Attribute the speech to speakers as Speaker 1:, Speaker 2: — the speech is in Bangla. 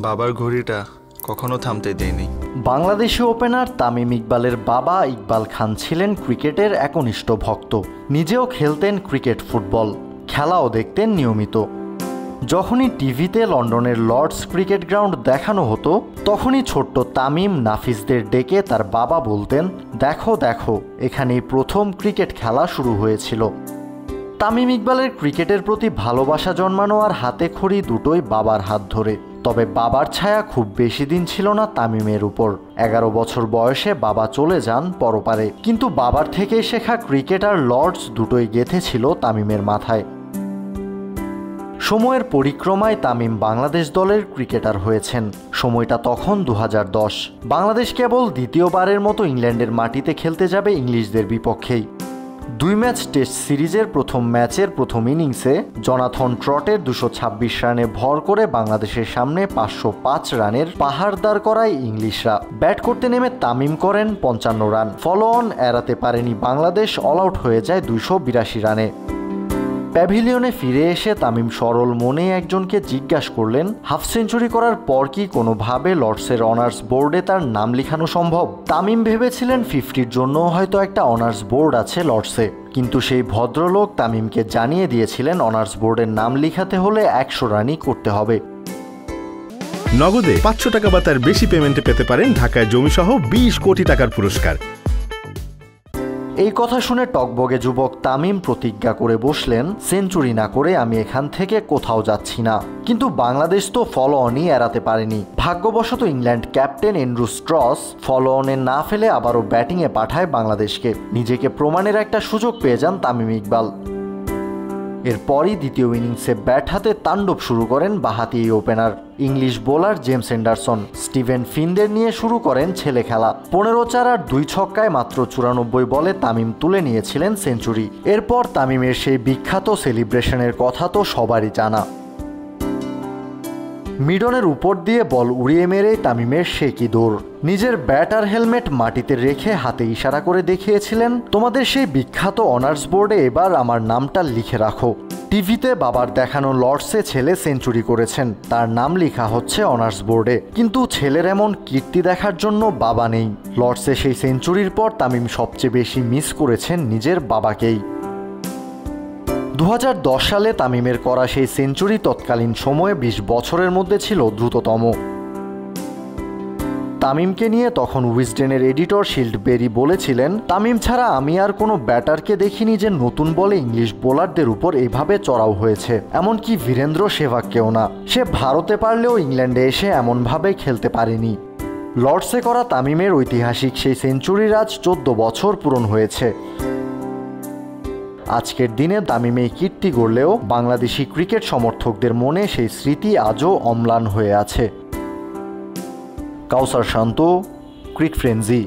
Speaker 1: বাবার ঘড়িটা কখনো থামতে দেয়নি।
Speaker 2: বাংলাদেশি ওপেনার তামিম ইকবালের বাবা ইকবাল খান ছিলেন ক্রিকেটের একনিষ্ঠ ভক্ত। নিজেও খেলতেন ক্রিকেট, ফুটবল, খেলাও দেখতেন নিয়মিত। যখনই টিভিতে লন্ডনের লর্ডস ক্রিকেট গ্রাউন্ড দেখানো হতো, তখনই ছোট্ট তামিম নাফিসদের ডেকে তার বাবা বলতেন, দেখো দেখো, এখানেই প্রথম ক্রিকেট খেলা শুরু হয়েছিল। তামিম ইকবালের ক্রিকেটের প্রতি ভালোবাসা জন্মানো আর হাতে খড়ি দুটোই বাবার হাত ধরে। তবে বাবার ছায়া খুব বেশি দিন ছিল না তামিমের উপর। 11 বছর বয়সে বাবা চলে যান পরপারে, কিন্তু বাবার থেকে শেখা ক্রিকেট আর লর্ডস দুটোই গেঁথেছিল তামিমের মাথায়। সময়ের পরিক্রমায় তামিম বাংলাদেশ দলের ক্রিকেটার হয়েছেন। সময়টা তখন 2010। বাংলাদেশ কেবল দ্বিতীয়বারের মতো ইংল্যান্ডের মাটিতে খেলতে যাবে ইংলিশদের বিপক্ষেই। 2 ম্যাচ টেস্ট সিরিজের প্রথম ম্যাচের প্রথম ইনিংসে জনাথন ট্রটের 226 রানে ভর করে বাংলাদেশের সামনে 505 রানের পাহাড় দাঁড় করায় ইংলিশরা। ব্যাট করতে নেমে তামিম করেন 55 রান। ফলো অন এড়াতে পারেনি বাংলাদেশ, অল আউট হয়ে যায় 282 রানে। প্যাভিলিয়নে ফিরে এসে তামিম সরল মনে একজনকে জিজ্ঞাসা করলেন, হাফ সেঞ্চুরি করার পর কি কোনোভাবে লর্ডসের অনার্স বোর্ডে তার নাম লেখানো সম্ভব? তামিম ভেবেছিলেন 50-র জন্য হয়তো একটা অনার্স বোর্ড আছে লর্ডসে, কিন্তু সেই ভদ্রলোক তামিমকে জানিয়ে দিয়েছিলেন অনার্স বোর্ডের নাম লিখাতে হলে 100 রানই করতে হবে।
Speaker 3: নগদে 500 টাকা বা তার বেশি পেমেন্টে পেতে পারেন ঢাকায় জমিসহ 20 কোটি টাকার পুরস্কার।
Speaker 2: এই কথা শুনে টকবগে যুবক তামিম প্রতিজ্ঞা করে বসলেন, সেঞ্চুরি না করে আমি এখান থেকে কোথাও যাচ্ছি না। কিন্তু বাংলাদেশ তো ফলো অনই এড়াতে পারেনি। ভাগ্যবশত England captain Andrew Strauss follow অনে না ফেলে আবারও ব্যাটিংয়ে পাঠায় বাংলাদেশকে। নিজেকে প্রমাণের একটা সুযোগ পেয়ে যান তামিম ইকবাল। এরপরই দ্বিতীয় ইনিংসে ব্যাট হাতে তাণ্ডব শুরু করেন বাঁহাতি এই opener. English bowler James Anderson, Steven ফিনদের নিয়ে শুরু করেন ছেলে খেলা। 15 আর 2 ছক্কায় মাত্র 94 বলে তামিম তুলে নিয়েছিলেন সেঞ্চুরি। এরপর তামিমের সেই বিখ্যাত সেলিব্রেশনের কথা তো সবারই জানা। মিডনের উপর দিয়ে বল উড়িয়ে মেরে তামিমের সে কি দৌড়। নিজের ব্যাট আর হেলমেট মাটিতে রেখে হাতে ইশারা করে দেখিয়েছিলেন, তোমাদের সেই বিখ্যাত অনার্স বোর্ডে এবার আমার নামটা লিখে রাখো। টিভিতে বাবার দেখানো লর্ডসে ছেলে সেঞ্চুরি করেছেন, তার নাম লেখা হচ্ছে অনার্স বোর্ডে। কিন্তু ছেলের এমন কীর্তি দেখার জন্য বাবা নেই। লর্ডসে সেই সেঞ্চুরির পর তামিম সবচেয়ে বেশি মিস করেছেন নিজের বাবাকেই। 2010 সালে তামিমের করা সেই সেঞ্চুরি তৎকালীন সময়ে 20 বছরের মধ্যে ছিল দ্রুততম। তামিমকে নিয়ে তখন উইজডেনের এডিটর শিল্ড বেরি বলেছিলেন, তামিম ছাড়া আমি আর কোনো ব্যাটারকে দেখিনি যে নতুন বলে ইংলিশ বোলারদের উপর এইভাবে চড়াও হয়েছে, এমনকি বীরেন্দ্র সেহবাগকেও না। সে ভারতে পারলেও ইংল্যান্ডে এসে এমনভাবে খেলতে পারেনি। লর্ডসে করা তামিমের ঐতিহাসিক সেই সেঞ্চুরির আজ 14 বছর পূরণ হয়েছে। আজকের দিনে তামিম এই কীর্তি গড়লেও বাংলাদেশি ক্রিকেট সমর্থকদের মনে সেই স্মৃতি আজও অম্লান হয়ে আছে। কাউসার শান্ত, ক্রিক ফ্রেন্জি।